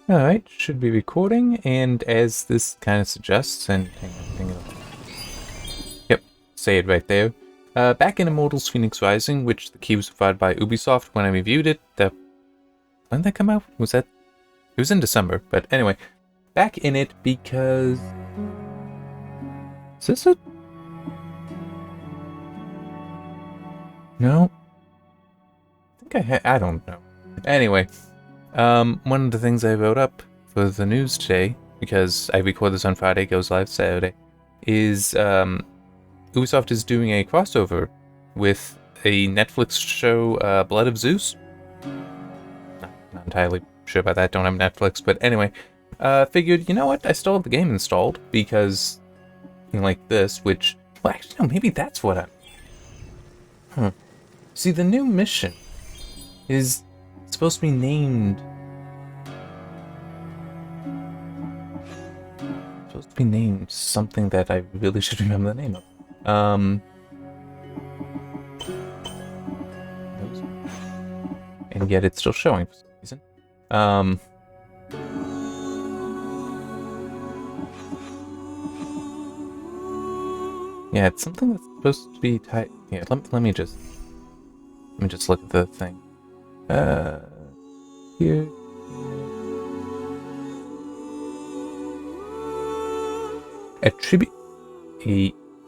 Alright, should be recording, and as this kind of suggests, and yep, say it right there. Back in Immortals Fenyx Rising, which the key was provided by Ubisoft when I reviewed it. When did that come out? Was that? It was in December, but anyway, back in it because. Is this it? No. I think I don't know. Anyway. One of the things I wrote up for the news today, because I record this on Friday, goes live Saturday, is Ubisoft is doing a crossover with a Netflix show, Blood of Zeus. Not entirely sure about that, don't have Netflix, but anyway, figured, you know what, I still have the game installed, because, like this, which, well, actually, no, maybe that's what See, the new mission is supposed to be named something that I really should remember the name of. And yet it's still showing for some reason. Yeah, it's something that's supposed to be tied. Yeah, let me just look at the thing. Here.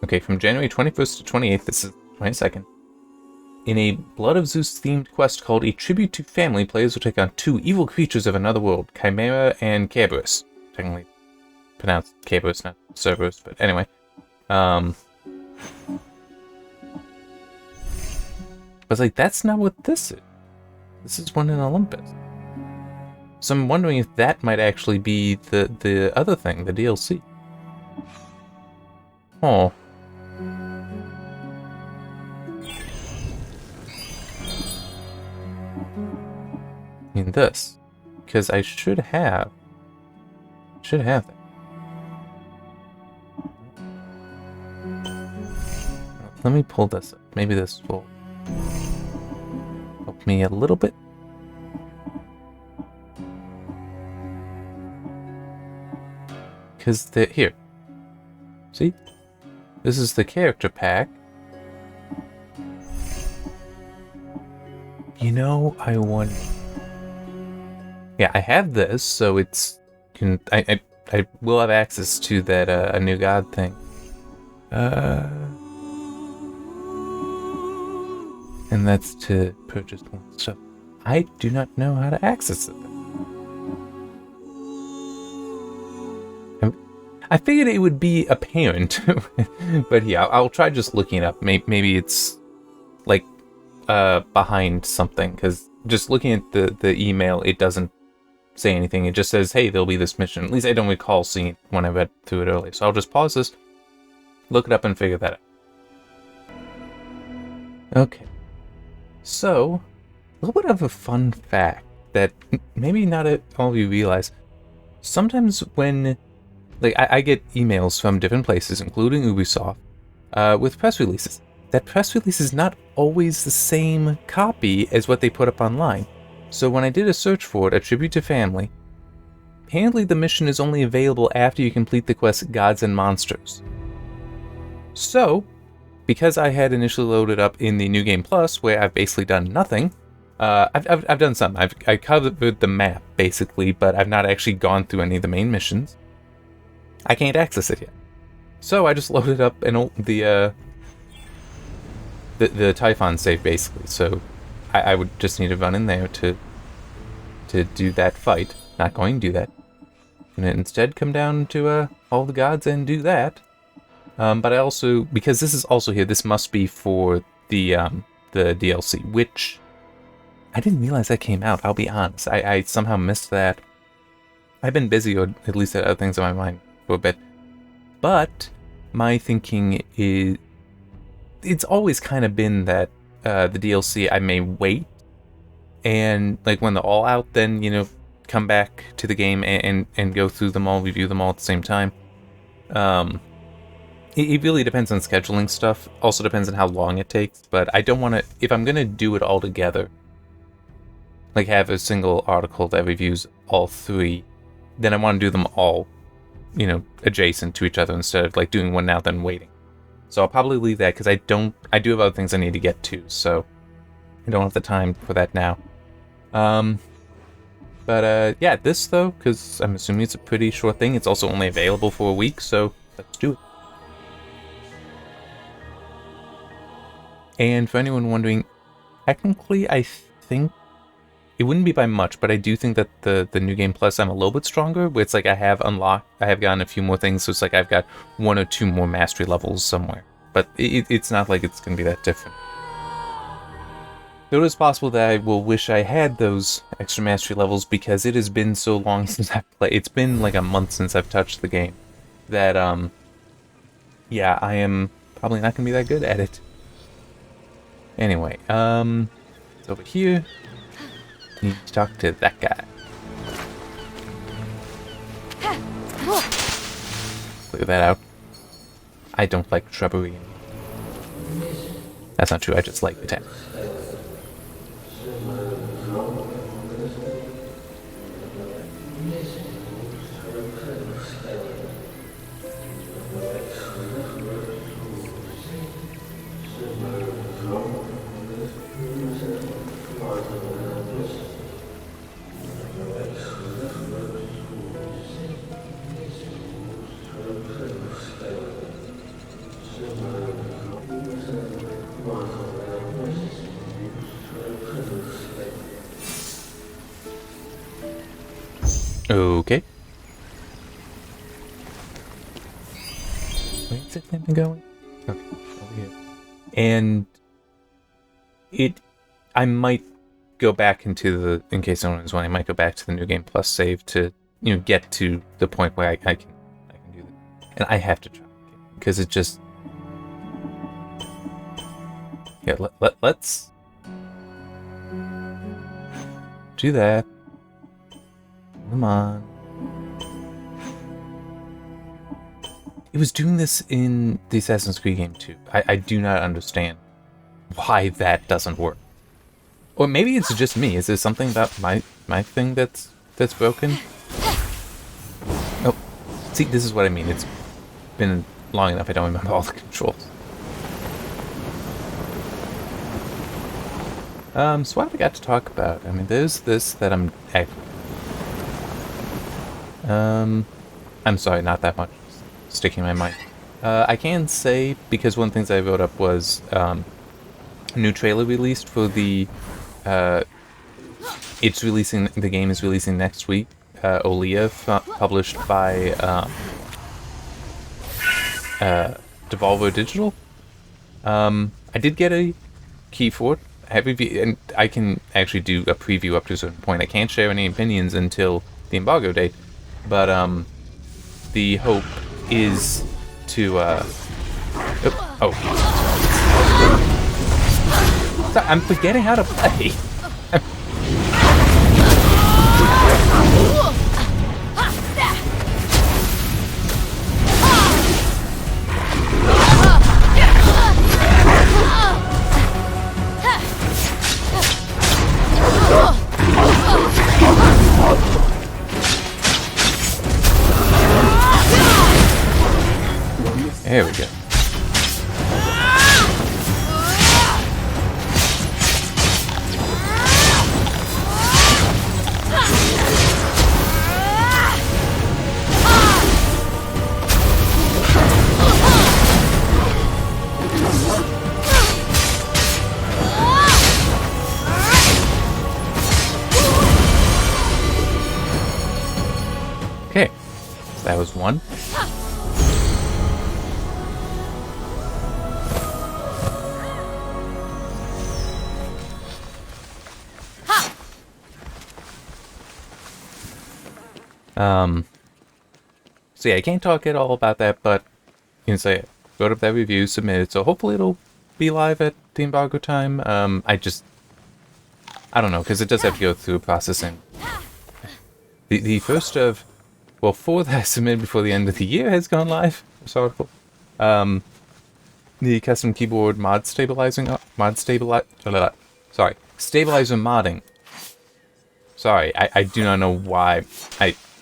Okay, from January 21st to 28th, this is 22nd. In a Blood of Zeus themed quest called A Tribute to Family, players will take on two evil creatures of another world, Chimera and Cerberus. Technically pronounced Cerberus, not Cerberus, but anyway. I was like, that's not what this is. This is one in Olympus. So I'm wondering if that might actually be the other thing, the DLC. Oh. In this. Because I should have that. Let me pull this up. Maybe this will help me a little bit. Because here. See? This is the character pack. You know, I wonder. Yeah, I have this, so it's I will have access to that a new god thing. And that's to purchase more stuff. I do not know how to access it. I figured it would be apparent, but yeah, I'll try just looking it up. Maybe it's like behind something, because just looking at the email, it doesn't say anything. It just says, hey, there'll be this mission. At least I don't recall seeing it when I read through it earlier. So I'll just pause this, look it up, and figure that out. Okay. So, a little bit of a fun fact that maybe not all of you realize. Sometimes when, like, I get emails from different places, including Ubisoft, with press releases. That press release is not always the same copy as what they put up online. So when I did a search for it, A Tribute to Family, apparently the mission is only available after you complete the quest Gods and Monsters. So, because I had initially loaded up in the New Game Plus, where I've basically done nothing, I've done something. I covered the map, basically, but I've not actually gone through any of the main missions. I can't access it yet. So I just loaded up the Typhon save, basically. So I would just need to run in there to do that fight. Not going to do that. And instead come down to all the gods and do that. But I also, because this is also here, this must be for the DLC, which I didn't realize that came out. I'll be honest. I somehow missed that. I've been busy, or at least had other things on my mind for a bit. But my thinking is, it's always kind of been that the DLC I may wait, and like when they're all out, then, you know, come back to the game and go through them all, review them all at the same time. It really depends on scheduling stuff. Also depends on how long it takes. But I don't want to, if I'm going to do it all together, like have a single article that reviews all 3, then I want to do them all, you know, adjacent to each other instead of like doing one now then waiting. So I'll probably leave that because I do have other things I need to get to, so I don't have the time for that now. But yeah, this though, because I'm assuming it's a pretty short thing, it's also only available for a week, so let's do it. And for anyone wondering, technically I think it wouldn't be by much, but I do think that the New Game Plus I'm a little bit stronger, where it's like I have gotten a few more things, so it's like I've got 1 or 2 more mastery levels somewhere. But it's not like it's going to be that different. Though it is possible that I will wish I had those extra mastery levels because it has been so long since I've played. It's been like a month since I've touched the game that, yeah, I am probably not going to be that good at it. Anyway, it's over here. Need to talk to that guy. Clear that out. I don't like shrubbery. That's not true, I just like the text. Okay. Where's it been going? Okay, over here. And I might go back into the, in case no one is wondering, I might go back to the New Game Plus save to, you know, get to the point where I can do that. And I have to try, because it just, yeah, let's do that. Come on. It was doing this in the Assassin's Creed game too. I do not understand why that doesn't work. Or maybe it's just me. Is there something about my thing that's broken? Oh, see, this is what I mean. It's been long enough I don't remember all the controls. So what have I got to talk about? I mean, there's this that I'm sorry, not that much. Sticking in my mind. I can say, because one of the things I wrote up was a new trailer released for the the game is releasing next week. Olea, published by Devolver Digital. I did get a key for it. And I can actually do a preview up to a certain point. I can't share any opinions until the embargo date, but the hope is to Sorry, I'm forgetting how to play. There we go. Okay, so that was one. So yeah, I can't talk at all about that, but you can say, wrote up that review, submitted, so hopefully it'll be live at the embargo time. I don't know, because it does have to go through processing. The first of, well, 4 that I submitted before the end of the year has gone live, this article. The custom keyboard stabilizer modding Sorry, I do not know why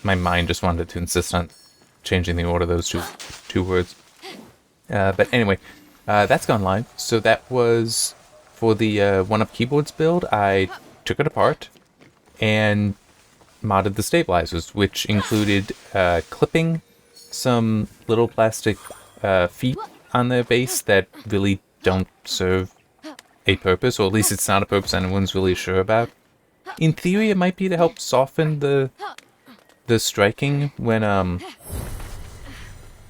my mind just wanted to insist on changing the order of those two words. But anyway, that's gone live. So that was for the one-up keyboards build. I took it apart and modded the stabilizers, which included clipping some little plastic feet on the base that really don't serve a purpose, or at least it's not a purpose anyone's really sure about. In theory, it might be to help soften the striking when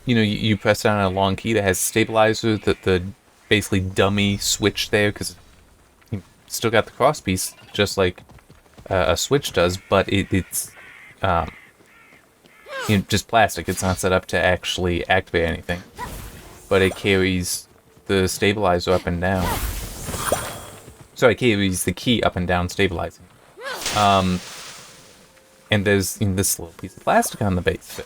you press down on a long key that has stabilizer, the basically dummy switch there, because you still got the cross piece just like a switch does, but it's just plastic. It's not set up to actually activate anything, but it carries the stabilizer up and down. Sorry, it carries the key up and down, stabilizing. And there's this little piece of plastic on the base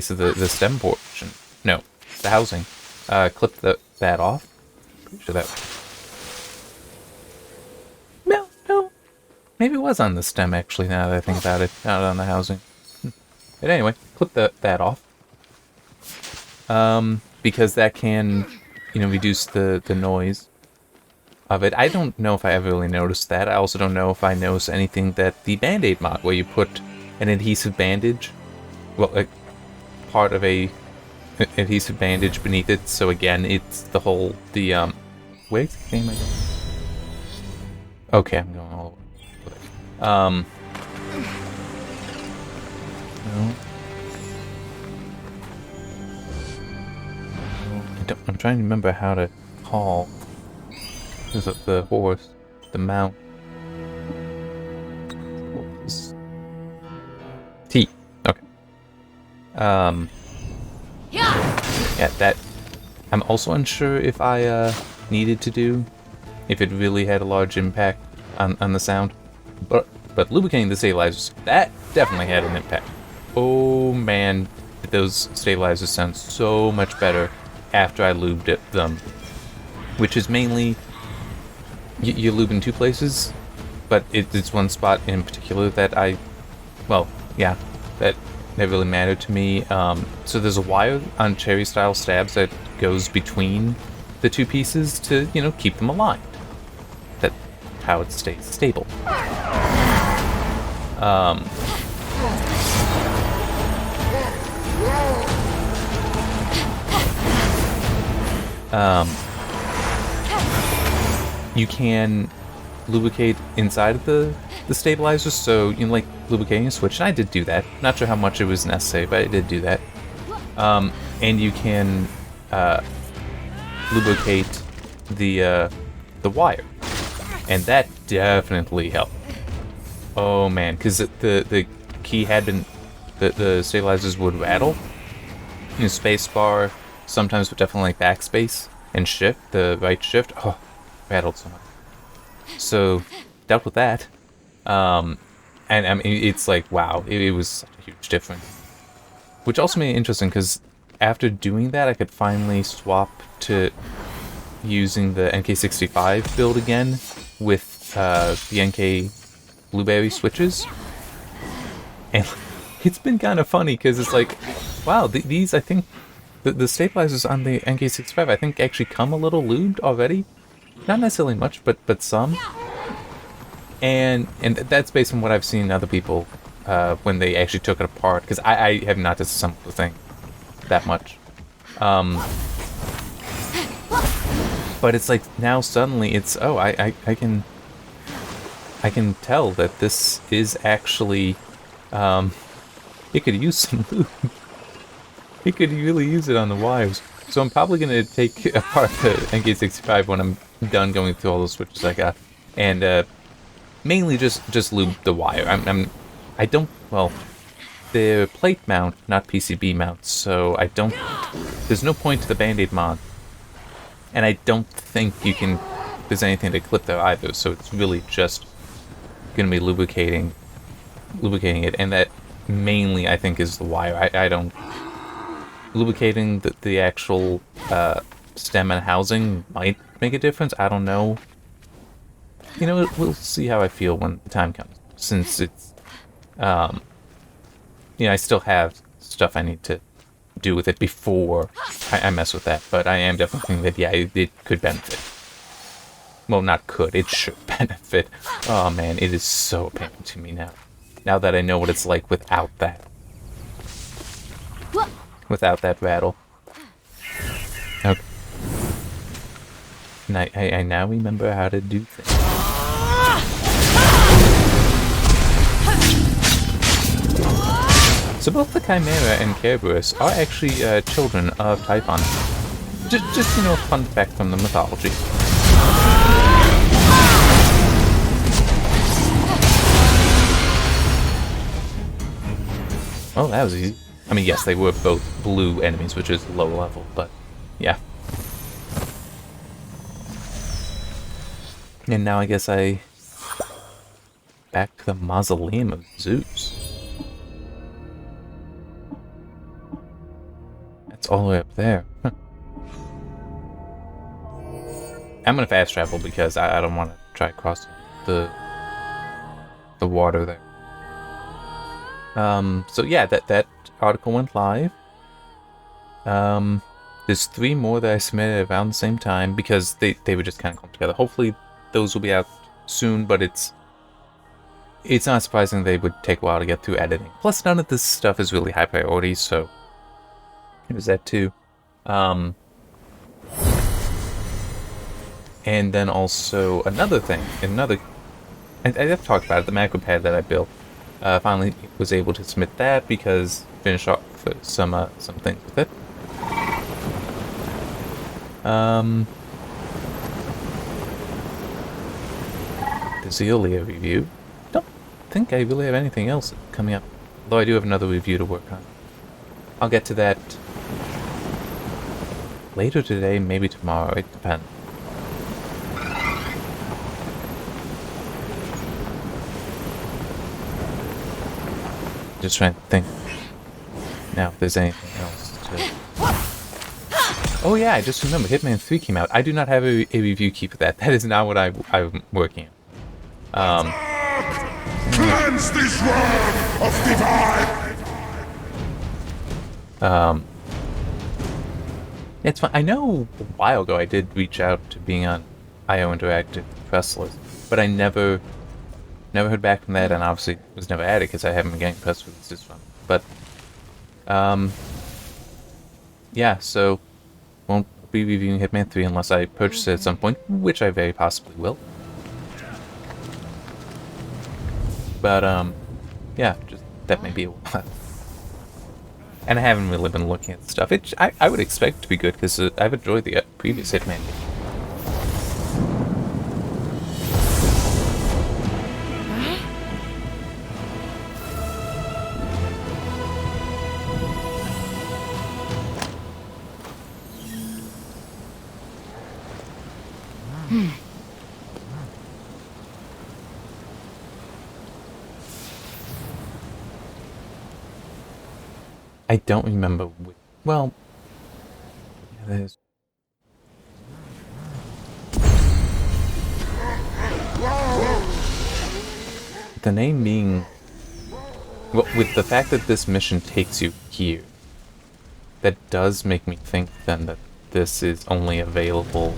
of the stem portion. No, the housing. Clip that off. Pretty sure that. No. Maybe it was on the stem actually. Now that I think about it, not on the housing. But anyway, clip that off. Because that can, reduce the noise of it. I don't know if I ever really noticed that. I also don't know if I noticed anything that the Band-Aid mod, where you put an adhesive bandage, well, a part of a adhesive bandage beneath it. So again, it's the whole, where exactly am I going? Okay, I'm going all over. No. I'm trying to remember how to call. Is it the horse? The mount? T. Okay. Yeah, that. I'm also unsure if I needed to do, if it really had a large impact on the sound. But lubricating the stabilizers, that definitely had an impact. Oh man, those stabilizers sound so much better after I lubed them. Which is mainly, you lube in two places, but it's one spot in particular that that really mattered to me. So there's a wire on cherry style stabs that goes between the two pieces to, keep them aligned. That's how it stays stable. You can lubricate inside of the stabilizers, so like lubricating a switch, and I did do that. Not sure how much it was necessary, but I did do that. And you can lubricate the wire, and that definitely helped. Oh man, because the key had been, the stabilizers would rattle. Space bar, sometimes, but definitely like backspace and shift, the right shift. Oh, rattled so much. So dealt with that. And I mean, it's like, wow, it was such a huge difference. Which also made it interesting, because after doing that, I could finally swap to using the NK65 build again with the NK Blueberry switches. And it's been kind of funny, because it's like, wow, these, I think, the stabilizers on the NK65, I think, actually come a little lubed already. Not necessarily much, but some. And that's based on what I've seen other people when they actually took it apart, because I have not disassembled the thing that much. But it's like now suddenly it's, oh, I can tell that this is actually it could use some lube. It could really use it on the wires. So I'm probably gonna take apart the NK65 when I'm done going through all those switches I got, and mainly just lube the wire. I don't, well, they're plate mount, not PCB mount, so I don't, there's no point to the Band-Aid mod, and I don't think there's anything to clip there either, so it's really just gonna be lubricating it, and that mainly I think is the wire. I don't, lubricating the actual stem and housing might make a difference. I don't know. We'll see how I feel when the time comes. since it's, I still have stuff I need to do with it before I mess with that. But I am definitely thinking that, yeah, it could benefit. Well, not could, it should benefit. Oh man, it is so apparent to me now. Now that I know what it's like without that. Without that rattle. Okay. And I now remember how to do things. So both the Chimera and Cerberus are actually children of Typhon. Just a fun fact from the mythology. Oh, that was easy. I mean, yes, they were both blue enemies, which is low level, but yeah. And now I guess back to the Mausoleum of Zeus. That's all the way up there. Huh. I'm gonna fast travel because I don't want to try crossing the water there. So yeah, that article went live. There's 3 more that I submitted around the same time because they would just kind of come together. Hopefully those will be out soon, but it's not surprising they would take a while to get through editing. Plus, none of this stuff is really high priority, so there's that too. And then also another thing, I've talked about it, the macro pad that I built. Finally was able to submit that because finish off some things with it. The Zeolia review. Don't think I really have anything else coming up, though I do have another review to work on. I'll get to that later today, maybe tomorrow. It depends. Just trying to think now if there's anything else to... Oh yeah, I just remembered Hitman 3 came out. I do not have a review key for that. That is not what I'm working on. Cleanse this world of divine. It's fun. I know a while ago I did reach out to being on IO Interactive press list, but I never heard back from that, and obviously was never added because I haven't been getting press releases from it. But, yeah, so won't be reviewing Hitman 3 unless I purchase it at some point, which I very possibly will. But, yeah, just that may be a while. And I haven't really been looking at stuff. I would expect it to be good because I've enjoyed the previous Hitman game. I don't remember which, well, yeah, there's... The name being... Well, with the fact that this mission takes you here, that does make me think then that this is only available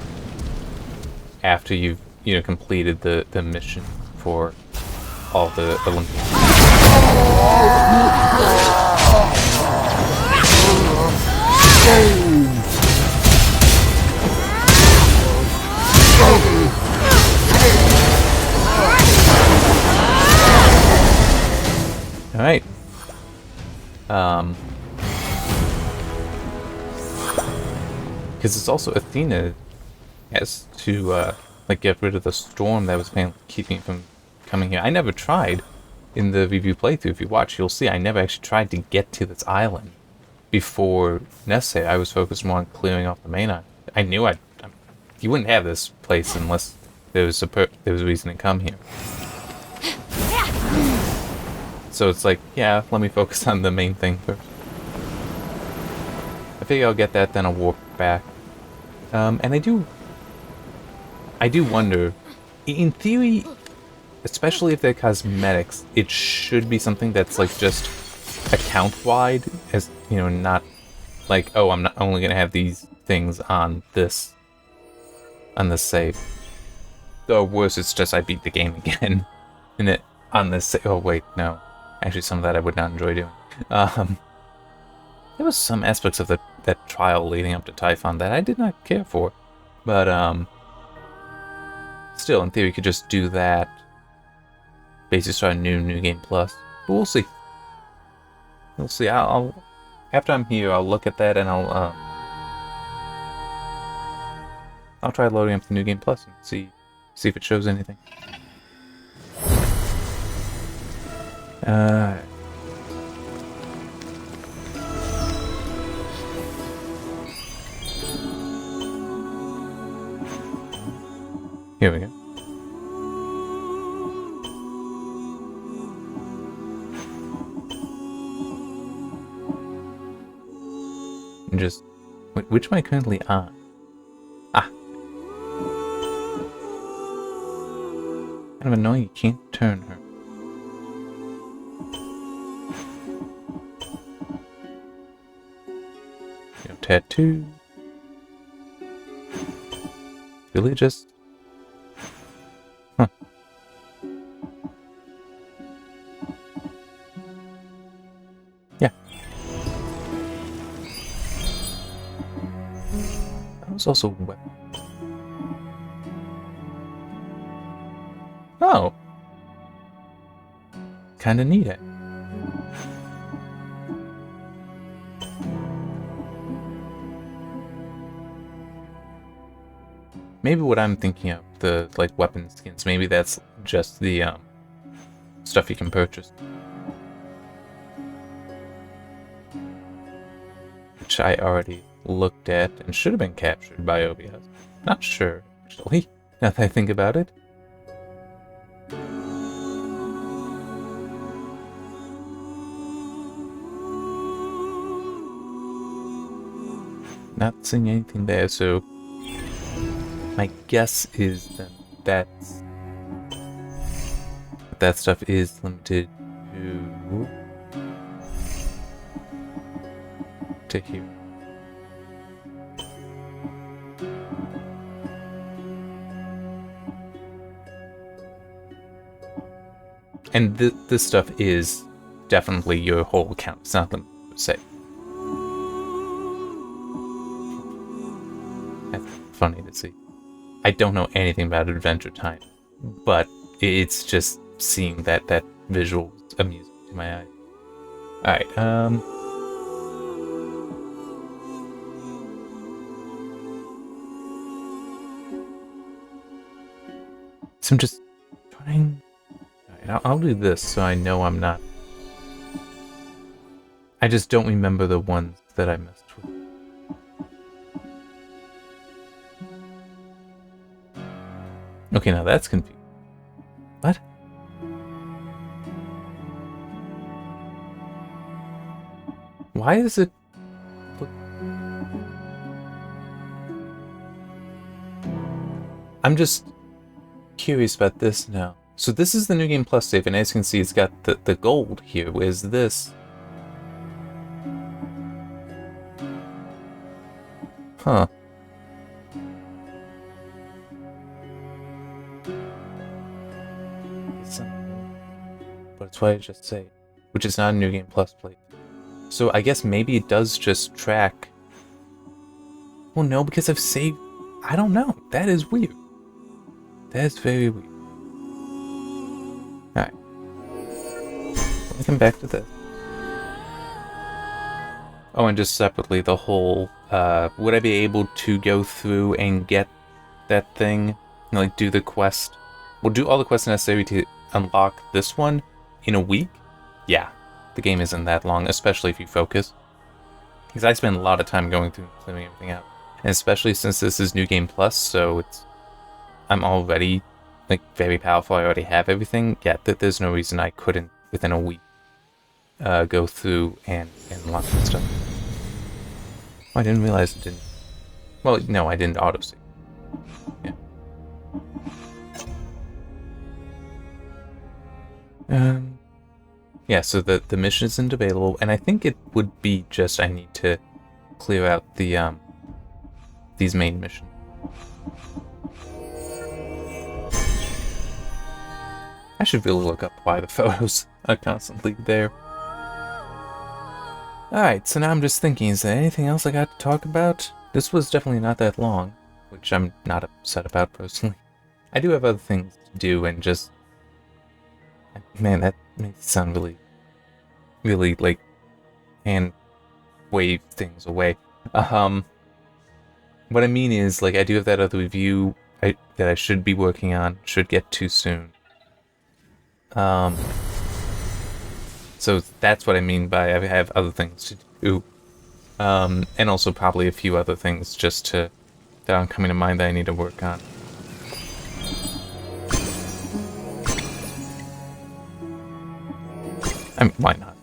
after you've, completed the mission for all the Olympians. Alright. Because it's also Athena has to, get rid of the storm that was keeping it from coming here. I never tried in the review playthrough. If you watch, you'll see I never actually tried to get to this island before necessary. I was focused more on clearing off the main island. I knew you wouldn't have this place unless there was a reason to come here. So it's like, yeah, let me focus on the main thing first. I figure I'll get that, then I'll warp back. And I do wonder, in theory, especially if they're cosmetics, it should be something that's like just account-wide, as you know, not like, oh, I'm not only gonna have these things on this save. Or worse, it's just I beat the game again, and it on this save. Oh wait, no, actually, some of that I would not enjoy doing. There was some aspects of that trial leading up to Typhon that I did not care for, but still, in theory, you could just do that. Basically, start a new game plus. But we'll see. We'll see. I'll after I'm here, I'll look at that and I'll try loading up the new game plus and see if it shows anything. Here we go. And just, which am I currently on? Ah. Kind of annoying, you can't turn her. No tattoo. Really just... Huh. Yeah. That was also a weapon. Oh. Kinda neat, eh? Maybe what I'm thinking of, the like weapon skins, maybe that's just the stuff you can purchase. Which I already looked at and should have been captured by OBS. Not sure, actually, now that I think about it. Not seeing anything there, so my guess is then that stuff is limited to here. And this stuff is definitely your whole account. It's not limited to save. That's funny to see. I don't know anything about Adventure Time, but it's just seeing that visual is amusing to my eye. Alright, so I'm just trying... Alright, I'll do this so I know I'm not... I just don't remember the ones that I messed with. Okay, now that's confusing. What? Why is it... Look... I'm just curious about this now. So this is the New Game Plus save, and as you can see, it's got the gold here. Where's this? Huh. But it's what I just say, which is not a New Game Plus plate. So I guess maybe it does just track. Well, no, because I've saved. I don't know. That is weird. That is very weird. Alright. Let me come back to this. Oh, and just separately, the whole, would I be able to go through and get that thing? You know, like, do the quest? We'll do all the quests necessary to unlock this one in a week? Yeah, the game isn't that long, especially if you focus. Because I spend a lot of time going through and clearing everything out. And especially since this is New Game Plus, so I'm already, like, very powerful, I already have everything. Yeah, there's no reason I couldn't, within a week, go through and unlock that stuff. Oh, I didn't realize it didn't... Well, no, I didn't autosave. Yeah. Yeah, so the mission isn't available, and I think it would be just I need to clear out the these main missions. I should really look up why the photos are constantly there. Alright, so now I'm just thinking, is there anything else I got to talk about? This was definitely not that long, which I'm not upset about personally. I do have other things to do, and just... Man, that makes it sound really, like, hand wave things away. What I mean is, like, I do have that other review that I should be working on, should get to soon. So that's what I mean by I have other things to do. And also probably a few other things that aren't coming to mind that I need to work on. I mean, why not?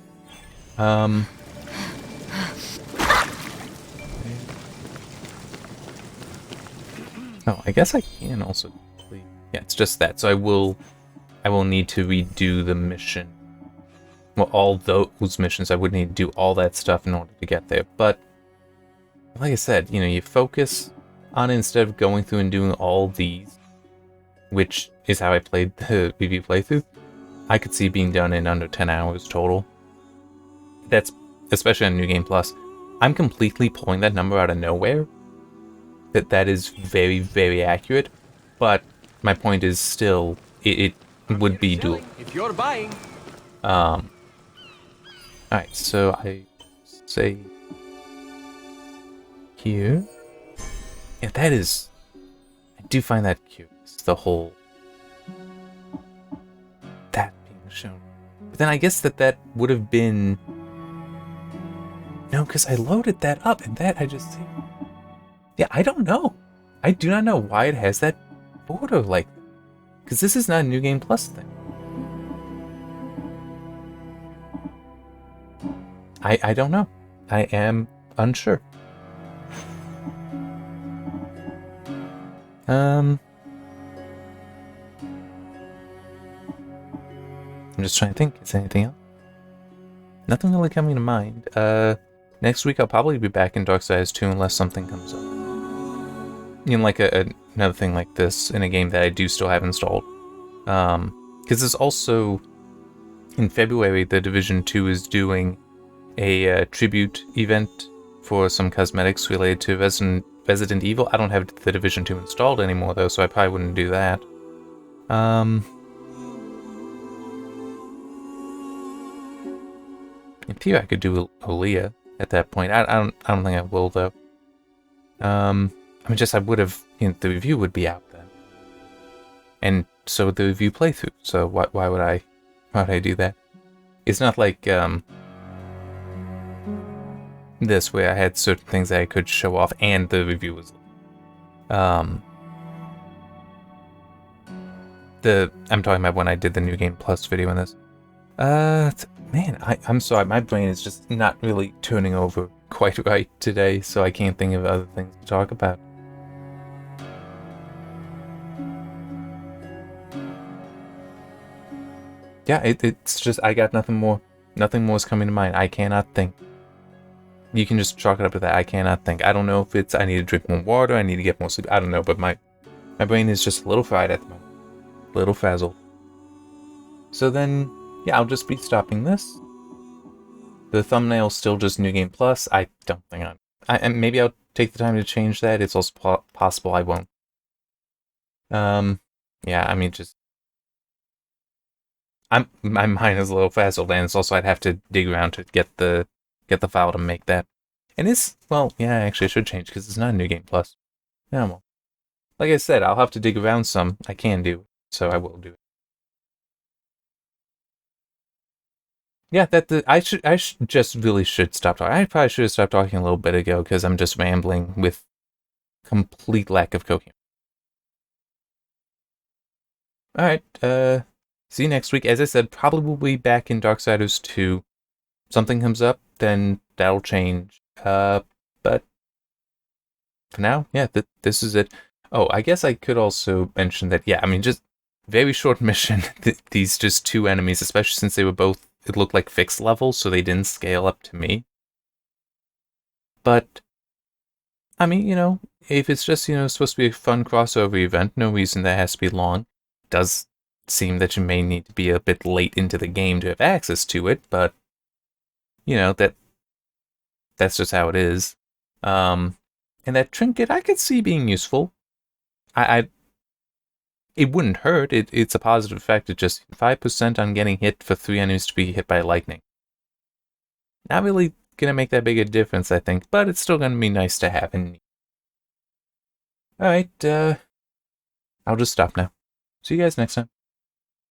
Oh, I guess I can also complete. Yeah, it's just that. So I will need to redo the mission. Well, all those missions, I would need to do all that stuff in order to get there. But, like I said, you know, you focus on it instead of going through and doing all these, which is how I played the review playthrough. I could see being done in under 10 hours total. That's, especially on New Game Plus. I'm completely pulling that number out of nowhere. That is very, very accurate. But my point is still, it would be doable. If you're buying. Alright, so I say here. Yeah, that is... I do find that curious, the whole... that being shown. But then I guess that would have been... No, because I loaded that up, and that I just... Yeah, I don't know. I do not know why it has that border like that. Because this is not a New Game Plus thing. I don't know. I am unsure. I'm just trying to think. Is there anything else? Nothing really coming to mind. Next week I'll probably be back in Darksiders 2 unless something comes up. You know, like another thing like this in a game that I do still have installed. Because there's also... In February, the Division 2 is doing a tribute event for some cosmetics related to Resident Evil. I don't have the Division 2 installed anymore, though, so I probably wouldn't do that. In theory, I could do Aaliyah at that point. I don't think I will, though. I mean, just I would have... You know, the review would be out then. And so would the review playthrough, so why would I do that? It's not like, this, where I had certain things that I could show off, and the review was... I'm talking about when I did the New Game Plus video in this. Man, I'm sorry, my brain is just not really turning over quite right today, so I can't think of other things to talk about. Yeah, it's just, I got nothing more. Nothing more is coming to mind. I cannot think. You can just chalk it up to that. I cannot think. I don't know if it's I need to drink more water, I need to get more sleep. I don't know, but my brain is just a little fried at the moment. A little frazzled. So then, yeah, I'll just be stopping this. The thumbnail's still just New Game Plus. I don't think and maybe I'll take the time to change that. It's also possible I won't. Yeah, I mean, just... my mind is a little frazzled, and it's also I'd have to dig around to get the file to make that. And it's, well, yeah, actually I should change because it's not a New Game Plus. Yeah, well, like I said, I'll have to dig around some. I can do it, so I will do it. Yeah, I just really should stop talking. I probably should have stopped talking a little bit ago because I'm just rambling with complete lack of coherence. All right, see you next week. As I said, probably we'll be back in Darksiders 2. Something comes up, then that'll change. But for now, yeah, this is it. Oh, I guess I could also mention that, yeah, I mean, just very short mission. These just two enemies, especially since they were both, it looked like fixed levels, so they didn't scale up to me. But, I mean, you know, if it's just, you know, supposed to be a fun crossover event, no reason that has to be long. It does seem that you may need to be a bit late into the game to have access to it, but, you know, that's just how it is. And that trinket, I could see being useful. It wouldn't hurt. It's a positive effect. It's just 5% on getting hit for 3 enemies to be hit by lightning. Not really gonna make that big a difference, I think, but it's still gonna be nice to have. Alright, I'll just stop now. See you guys next time.